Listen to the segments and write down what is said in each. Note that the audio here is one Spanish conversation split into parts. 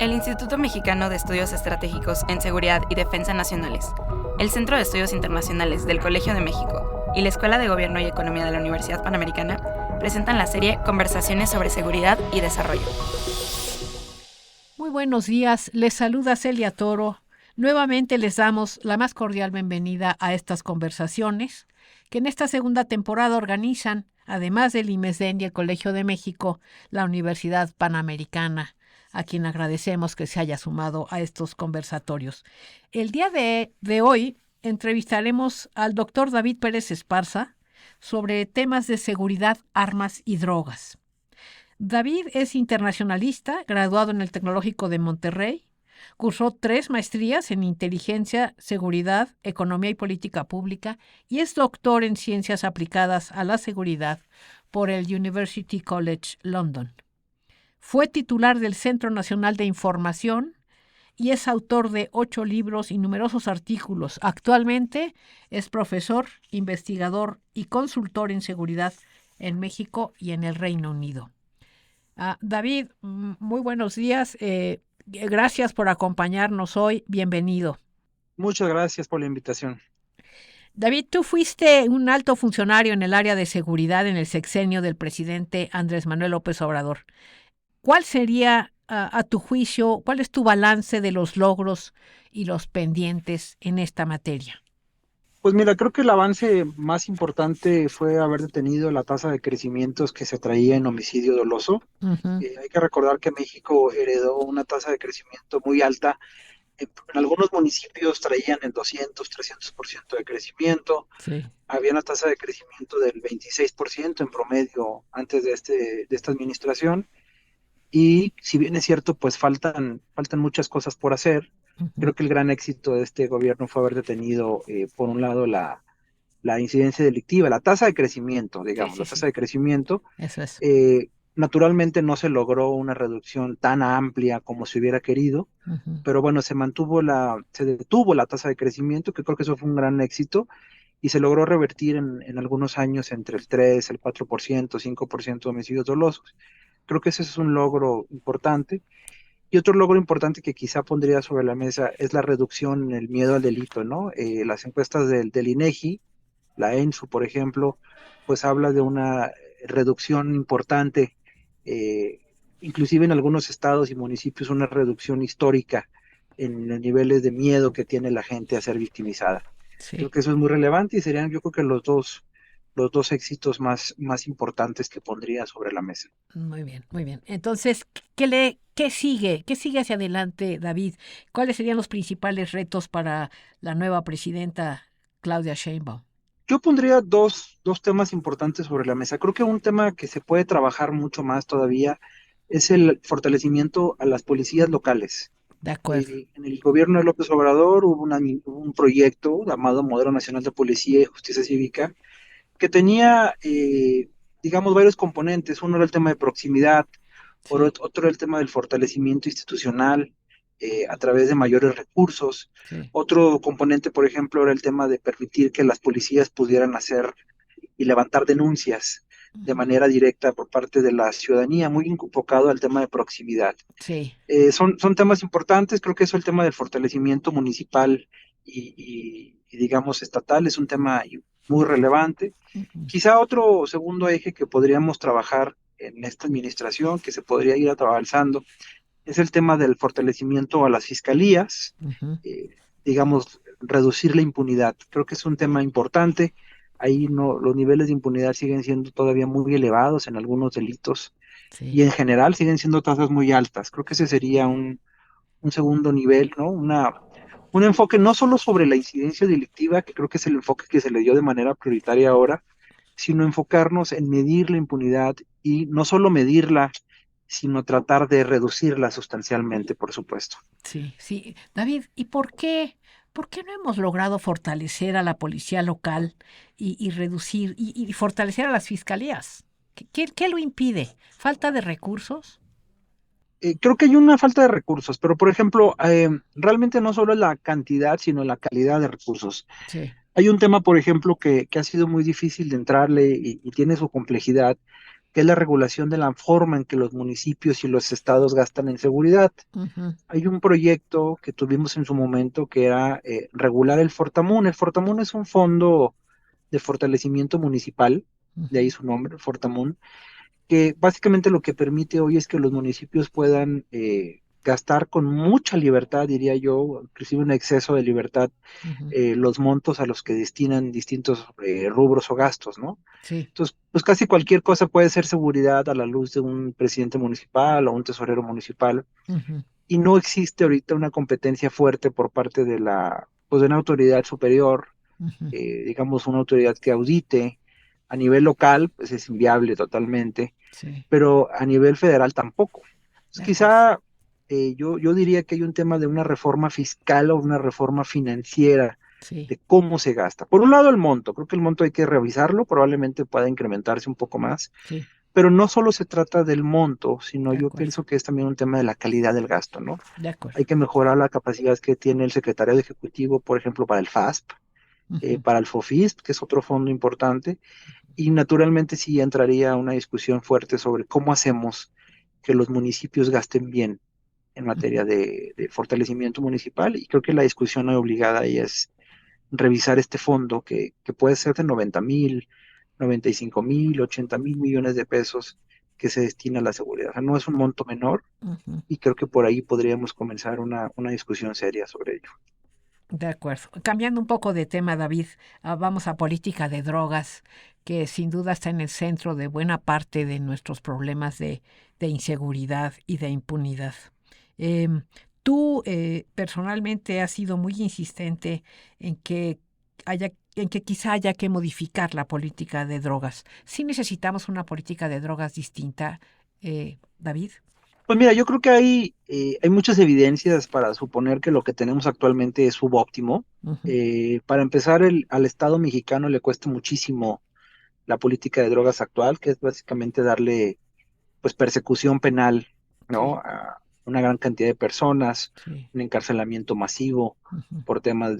El Instituto Mexicano de Estudios Estratégicos en Seguridad y Defensa Nacionales, el Centro de Estudios Internacionales del Colegio de México y la Escuela de Gobierno y Economía de la Universidad Panamericana presentan la serie Conversaciones sobre Seguridad y Desarrollo. Muy buenos días, les saluda Celia Toro. Nuevamente les damos la más cordial bienvenida a estas conversaciones que en esta segunda temporada organizan, además del IMESDEN y el Colegio de México, la Universidad Panamericana, a quien agradecemos que se haya sumado a estos conversatorios. El día de hoy entrevistaremos al doctor David Pérez Esparza sobre temas de seguridad, armas y drogas. David es internacionalista, graduado en el Tecnológico de Monterrey, cursó 3 maestrías en Inteligencia, Seguridad, Economía y Política Pública y es doctor en Ciencias Aplicadas a la Seguridad por el University College London. Fue titular del Centro Nacional de Información y es autor de 8 libros y numerosos artículos. Actualmente es profesor, investigador y consultor en seguridad en México y en el Reino Unido. David, muy buenos días. Gracias por acompañarnos hoy. Bienvenido. Muchas gracias por la invitación. David, tú fuiste un alto funcionario en el área de seguridad en el sexenio del presidente Andrés Manuel López Obrador. ¿Cuál sería, a tu juicio, cuál es tu balance de los logros y los pendientes en esta materia? Pues mira, creo que el avance más importante fue haber detenido la tasa de crecimientos que se traía en homicidio doloso. Uh-huh. Hay que recordar que México heredó una tasa de crecimiento muy alta. En algunos municipios traían el 200, 300% de crecimiento. Sí. Había una tasa de crecimiento del 26% en promedio antes de esta administración. Y si bien es cierto, pues faltan muchas cosas por hacer. Uh-huh. Creo que el gran éxito de este gobierno fue haber detenido, por un lado, la incidencia delictiva, la tasa de crecimiento, digamos, la tasa de crecimiento. Eso es. Naturalmente no se logró una reducción tan amplia como se hubiera querido, Uh-huh. pero bueno, se detuvo la tasa de crecimiento, que creo que eso fue un gran éxito, y se logró revertir en algunos años entre el 3, el 4%, 5% de homicidios dolosos. Creo que ese es un logro importante. Y otro logro importante que quizá pondría sobre la mesa es la reducción en el miedo al delito, ¿no? Las encuestas del INEGI, la ENSU, por ejemplo, pues habla de una reducción importante, inclusive en algunos estados y municipios, una reducción histórica en los niveles de miedo que tiene la gente a ser victimizada. Sí. Creo que eso es muy relevante y serían, yo creo que los dos éxitos más importantes que pondría sobre la mesa. Muy bien, muy bien. Entonces, ¿qué sigue? ¿Qué sigue hacia adelante, David? ¿Cuáles serían los principales retos para la nueva presidenta Claudia Sheinbaum? Yo pondría dos temas importantes sobre la mesa. Creo que un tema que se puede trabajar mucho más todavía es el fortalecimiento a las policías locales. De acuerdo. En el gobierno de López Obrador hubo un proyecto llamado Modelo Nacional de Policía y Justicia Cívica que tenía, digamos, varios componentes. Uno era el tema de proximidad, Sí. otro era el tema del fortalecimiento institucional a través de mayores recursos. Sí. Otro componente, por ejemplo, era el tema de permitir que las policías pudieran hacer y levantar denuncias de manera directa por parte de la ciudadanía, muy enfocado al tema de proximidad. Sí. Son temas importantes. Creo que eso, el tema del fortalecimiento municipal y digamos estatal, es un tema muy relevante. Uh-huh. Quizá otro segundo eje que podríamos trabajar en esta administración, que se podría ir avanzando, es el tema del fortalecimiento a las fiscalías, Uh-huh. digamos, reducir la impunidad. Creo que es un tema importante. Ahí los niveles de impunidad siguen siendo todavía muy elevados en algunos delitos. Sí. Y en general siguen siendo tasas muy altas. Creo que ese sería un segundo nivel, ¿no? Un enfoque no solo sobre la incidencia delictiva, que creo que es el enfoque que se le dio de manera prioritaria ahora, sino enfocarnos en medir la impunidad y no solo medirla, sino tratar de reducirla sustancialmente, por supuesto. Sí, sí. David, ¿y por qué no hemos logrado fortalecer a la policía local y reducir y fortalecer a las fiscalías? ¿Qué lo impide? ¿Falta de recursos? Creo que hay una falta de recursos, pero por ejemplo, realmente no solo es la cantidad, sino la calidad de recursos. Sí. Hay un tema, por ejemplo, que ha sido muy difícil de entrarle y tiene su complejidad, que es la regulación de la forma en que los municipios y los estados gastan en seguridad. Ujú, Hay un proyecto que tuvimos en su momento que era regular el Fortamun. El Fortamun es un fondo de fortalecimiento municipal, de ahí ujú, su nombre, Fortamun, que básicamente lo que permite hoy es que los municipios puedan gastar con mucha libertad, diría yo, inclusive un exceso de libertad, ujú. los montos a los que destinan distintos rubros o gastos, ¿no? Sí. Entonces, pues casi cualquier cosa puede ser seguridad a la luz de un presidente municipal o un tesorero municipal, Ujú, y no existe ahorita una competencia fuerte por parte de pues de una autoridad superior, ujú. digamos una autoridad que audite. A nivel local, pues es inviable totalmente, Sí, pero a nivel federal tampoco. Entonces, de acuerdo. quizá yo diría que hay un tema de una reforma fiscal o una reforma financiera Sí, de cómo se gasta. Por un lado, el monto. Creo que el monto hay que revisarlo, probablemente pueda incrementarse un poco más, sí, pero no solo se trata del monto, sino de yo acuerdo. pienso que es también un tema de la calidad del gasto, ¿no? De acuerdo. Hay que mejorar la capacidad que tiene el secretario ejecutivo, por ejemplo, para el FASP, Ujú, para el FOFISP, que es otro fondo importante, y naturalmente sí entraría una discusión fuerte sobre cómo hacemos que los municipios gasten bien en ujú, materia de fortalecimiento municipal, y creo que la discusión obligada ahí es revisar este fondo que puede ser de 90,000, 95,000, 80,000 millones de pesos que se destina a la seguridad. O sea, no es un monto menor, ujú. y creo que por ahí podríamos comenzar una discusión seria sobre ello. De acuerdo. Cambiando un poco de tema, David, vamos a política de drogas, que sin duda está en el centro de buena parte de nuestros problemas de inseguridad y de impunidad. Em, Tú personalmente has sido muy insistente en que en que quizá haya que modificar la política de drogas. Sí necesitamos una política de drogas distinta, David. Pues mira, yo creo que hay muchas evidencias para suponer que lo que tenemos actualmente es subóptimo. Ujú, Para empezar, al Estado mexicano le cuesta muchísimo la política de drogas actual, que es básicamente darle pues persecución penal, ¿no? sí, A una gran cantidad de personas, sí. un encarcelamiento masivo Ujú, por temas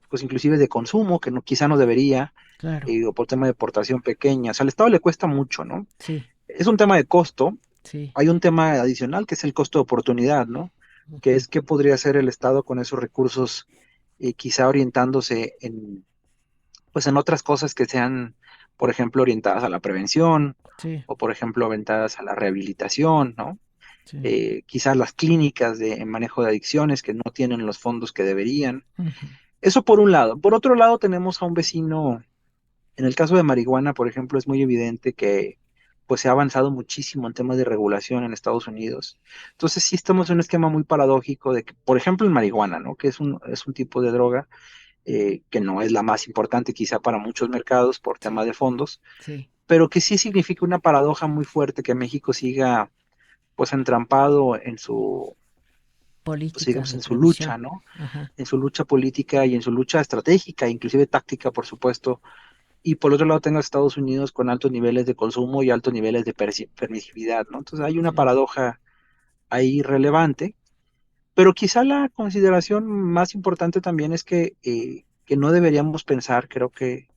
pues inclusive de consumo, que no, quizá no debería, claro, o por tema de portación pequeña. O sea, al Estado le cuesta mucho, ¿no? sí, Es un tema de costo. sí. Hay un tema adicional que es el costo de oportunidad, ¿no? Que Ujú, es qué podría hacer el Estado con esos recursos, quizá orientándose pues en otras cosas que sean, por ejemplo, orientadas a la prevención, sí, o por ejemplo orientadas a la rehabilitación, ¿no? sí. Quizás las clínicas de manejo de adicciones que no tienen los fondos que deberían. Ujú, Eso por un lado. Por otro lado, tenemos a un vecino, en el caso de marihuana, por ejemplo, es muy evidente que pues se ha avanzado muchísimo en temas de regulación en Estados Unidos. Entonces sí estamos en un esquema muy paradójico de que, por ejemplo, en marihuana, ¿no? Que es un tipo de droga que no es la más importante quizá para muchos mercados por tema sí, de fondos, sí. pero que sí significa una paradoja muy fuerte que México siga pues entrampado pues Políticas digamos, de en su lucha, prohibición. ¿no? Ajá, En su lucha política y en su lucha estratégica, inclusive táctica, por supuesto. Y por otro lado tengo a Estados Unidos con altos niveles de consumo y altos niveles de permisividad, ¿no? Entonces hay una sí. paradoja ahí relevante, pero quizá la consideración más importante también es que no deberíamos pensar, creo que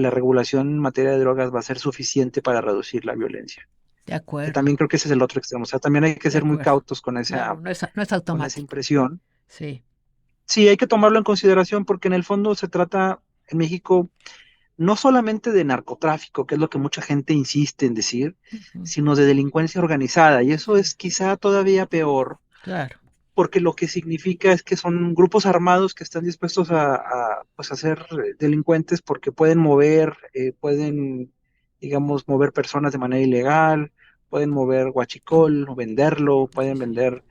la regulación en materia de drogas va a ser suficiente para reducir la violencia. De Que acuerdo, también creo que ese es el otro extremo. O sea, también hay que de ser muy acuerdo. cautos con Claro, no es con esa automático. impresión. Sí. Sí, hay que tomarlo en consideración porque en el fondo se trata en México no solamente de narcotráfico, que es lo que mucha gente insiste en decir, Ujú, sino de delincuencia organizada. Y eso sí, es quizá todavía peor, claro. porque lo que significa es que son grupos armados que están dispuestos pues, a ser delincuentes porque pueden pueden, digamos, mover personas de manera ilegal, pueden mover huachicol o venderlo, Sí, pueden sí. vender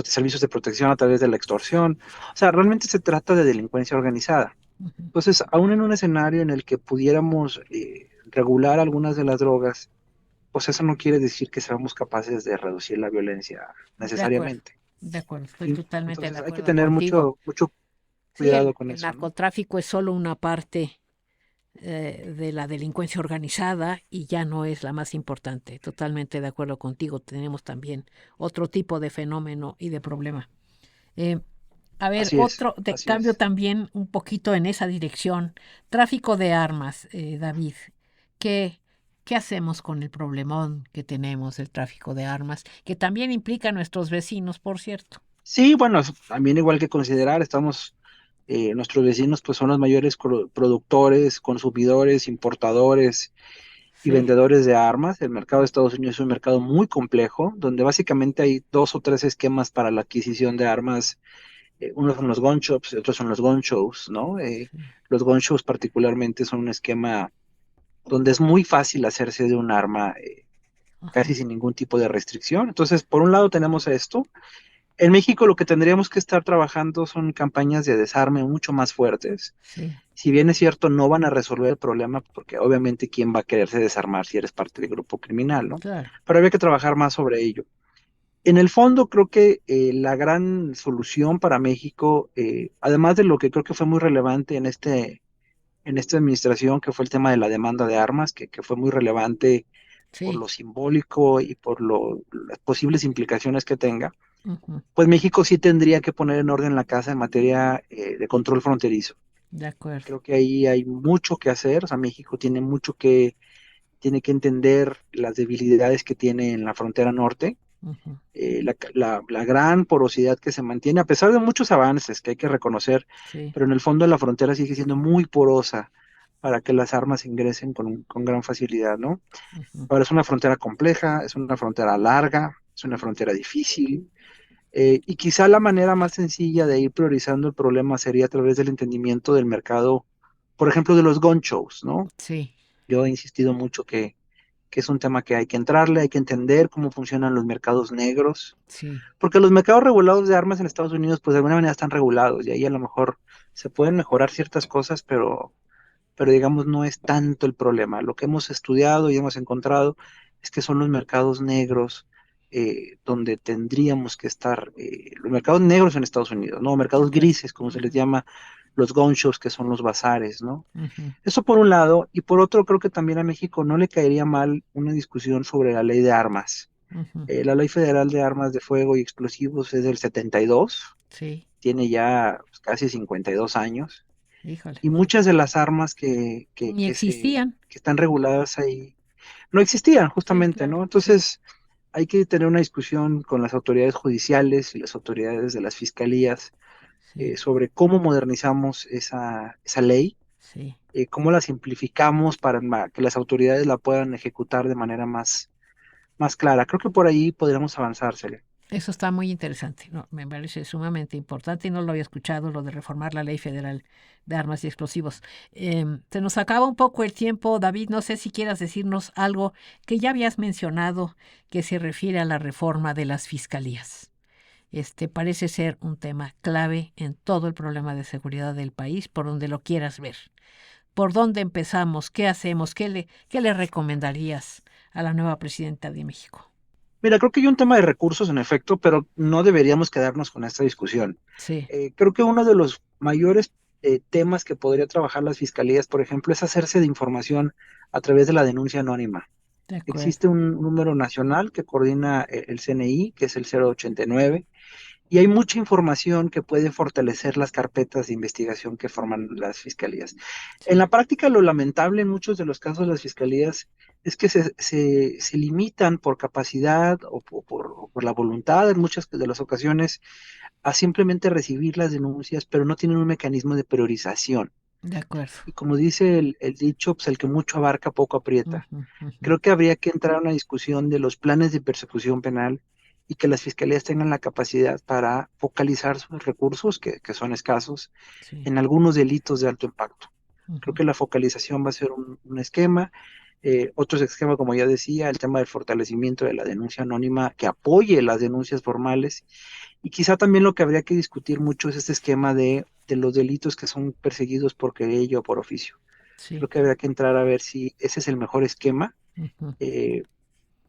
servicios de protección a través de la extorsión. O sea, realmente se trata de delincuencia organizada. Ujú, Entonces, aún en un escenario en el que pudiéramos regular algunas de las drogas, pues eso no quiere decir que seamos capaces de reducir la violencia necesariamente. de acuerdo, estoy ¿Sí? totalmente de Entonces hay que acuerdo tener contigo. mucho Sí, cuidado con el eso, ¿no? narcotráfico es solo una parte de la delincuencia organizada y ya no es la más importante. Totalmente de acuerdo contigo. Tenemos también otro tipo de fenómeno y de problema. Eh, a ver, Así es, otro de así cambio es. también un poquito en esa dirección. Tráfico de armas, David. ¿Qué, ¿Qué hacemos con el problemón que tenemos del tráfico de armas, que también implica a nuestros vecinos, por cierto? Sí, bueno, también igual que considerar, nuestros vecinos pues son los mayores productores, consumidores, importadores y Sí, vendedores de armas. El mercado de Estados Unidos es un mercado muy complejo, donde básicamente hay dos o tres esquemas para la adquisición de armas. Unos son los gun shops y otros son los gun shows, ¿no? sí. Los gun shows particularmente son un esquema donde es muy fácil hacerse de un arma casi Ajá, sin ningún tipo de restricción. Entonces, por un lado tenemos esto. En México lo que tendríamos que estar trabajando son campañas de desarme mucho más fuertes. sí, Si bien es cierto, no van a resolver el problema, porque obviamente quién va a quererse desarmar si eres parte del grupo criminal, ¿no? claro. Pero había que trabajar más sobre ello. En el fondo, creo que la gran solución para México, además de lo que creo que fue muy relevante en esta administración, que fue el tema de la demanda de armas, que fue muy relevante por Sí. lo simbólico y por las posibles implicaciones que tenga, Ujú, pues México sí tendría que poner en orden la casa en materia de control fronterizo. de acuerdo. Creo que ahí hay mucho que hacer, o sea, México tiene que entender las debilidades que tiene en la frontera norte, Ujú, la gran porosidad que se mantiene, a pesar de muchos avances que hay que reconocer, sí. pero en el fondo la frontera sigue siendo muy porosa para que las armas ingresen con gran facilidad, ¿no? Ujú, Ahora es una frontera compleja, es una frontera larga, es una frontera difícil, y quizá la manera más sencilla de ir priorizando el problema sería a través del entendimiento del mercado, por ejemplo, de los gun shows, ¿no? sí, Yo he insistido mucho que es un tema que hay que entrarle, hay que entender cómo funcionan los mercados negros, sí. porque los mercados regulados de armas en Estados Unidos, pues de alguna manera están regulados, y ahí a lo mejor se pueden mejorar ciertas cosas, pero digamos no es tanto el problema. Lo que hemos estudiado y hemos encontrado es que son los mercados negros donde tendríamos que estar, los mercados negros en Estados Unidos, ¿no? De Mercados acuerdo. grises, como se les Ujú, llama, los gun shows, que son los bazares, ¿no? ujú, Eso por un lado, y por otro creo que también a México no le caería mal una discusión sobre la ley de armas. ujú, La Ley Federal de Armas de Fuego y Explosivos es del 72, sí, tiene ya pues, casi 52 años, híjole. y muchas de las armas Ni existían. que están reguladas ahí no existían Sí, justamente, claro, ¿no? sí. Entonces hay que tener una discusión con las autoridades judiciales y las autoridades de las fiscalías Sí, sobre cómo modernizamos esa ley, sí. cómo la simplificamos para que las autoridades la puedan ejecutar de manera más clara. Creo que por ahí podríamos avanzársele. Eso está muy interesante, ¿no? Me parece sumamente importante y no lo había escuchado, lo de reformar la Ley Federal de Armas y Explosivos. Se nos acaba un poco el tiempo, David, no sé si quieras decirnos algo que ya habías mencionado que se refiere a la reforma de las fiscalías. Parece ser un tema clave en todo el problema de seguridad del país, por donde lo quieras ver. ¿Por dónde empezamos? ¿Qué hacemos? ¿Qué le recomendarías a la nueva presidenta de México? Mira, creo que hay un tema de recursos en efecto, pero no deberíamos quedarnos con esta discusión. Sí, Creo que uno de los mayores temas que podría trabajar las fiscalías, por ejemplo, es hacerse de información a través de la denuncia anónima. de acuerdo. Existe un número nacional que coordina el CNI, que es el 089, y hay mucha información que puede fortalecer las carpetas de investigación que forman las fiscalías. En Sí, la práctica, lo lamentable en muchos de los casos de las fiscalías es que se limitan por capacidad o por la voluntad en muchas de las ocasiones a simplemente recibir las denuncias, pero no tienen un mecanismo de priorización. de acuerdo. Y como dice el dicho, pues el que mucho abarca, poco aprieta. Ujú, ujú. Creo que habría que entrar a una discusión de los planes de persecución penal y que las fiscalías tengan la capacidad para focalizar sus recursos, que son escasos, Sí. en algunos delitos de alto impacto. Creo Ujú, que la focalización va a ser un esquema. Otro esquema, como ya decía, el tema del fortalecimiento de la denuncia anónima que apoye las denuncias formales. Y quizá también lo que habría que discutir mucho es este esquema de los delitos que son perseguidos por querella o por oficio. sí. Creo que habría que entrar a ver si ese es el mejor esquema. Ujú, eh,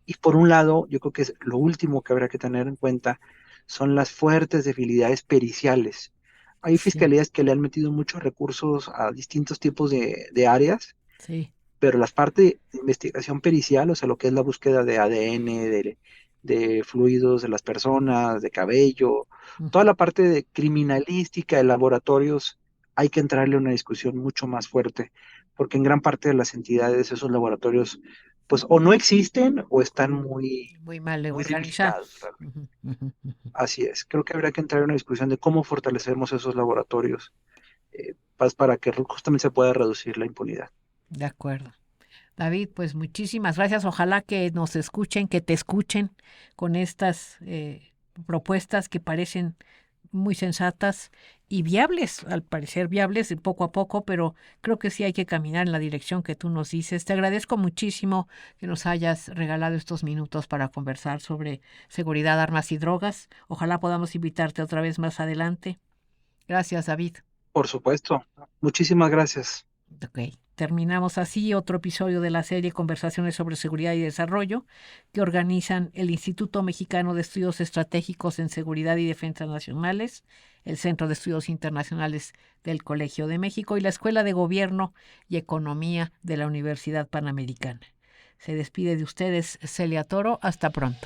y por un lado, yo creo que es lo último que habrá que tener en cuenta son las fuertes debilidades periciales. Hay sí, fiscalías que le han metido muchos recursos a distintos tipos de áreas, sí. pero las partes de investigación pericial, o sea, lo que es la búsqueda de ADN, de fluidos de las personas, de cabello, toda Ujú, la parte de criminalística de laboratorios, hay que entrarle a una discusión mucho más fuerte, porque en gran parte de las entidades esos laboratorios pues o no existen o están muy, Muy mal muy debilitados organizados. realmente. Ujú, ujú, ujú. Así es. Creo que habría que entrar en una discusión de cómo fortalecemos esos laboratorios para que justamente se pueda reducir la impunidad. De acuerdo. David, pues muchísimas gracias. Ojalá que nos escuchen, que te escuchen con estas propuestas que parecen muy sensatas y viables, al parecer viables poco a poco, pero creo que sí hay que caminar en la dirección que tú nos dices. Te agradezco muchísimo que nos hayas regalado estos minutos para conversar sobre seguridad, armas y drogas. Ojalá podamos invitarte otra vez más adelante. Gracias, David. Por supuesto. Muchísimas gracias. Ok, terminamos así otro episodio de la serie Conversaciones sobre Seguridad y Desarrollo que organizan el Instituto Mexicano de Estudios Estratégicos en Seguridad y Defensa Nacionales, el Centro de Estudios Internacionales del Colegio de México y la Escuela de Gobierno y Economía de la Universidad Panamericana. Se despide de ustedes Celia Toro. Hasta pronto.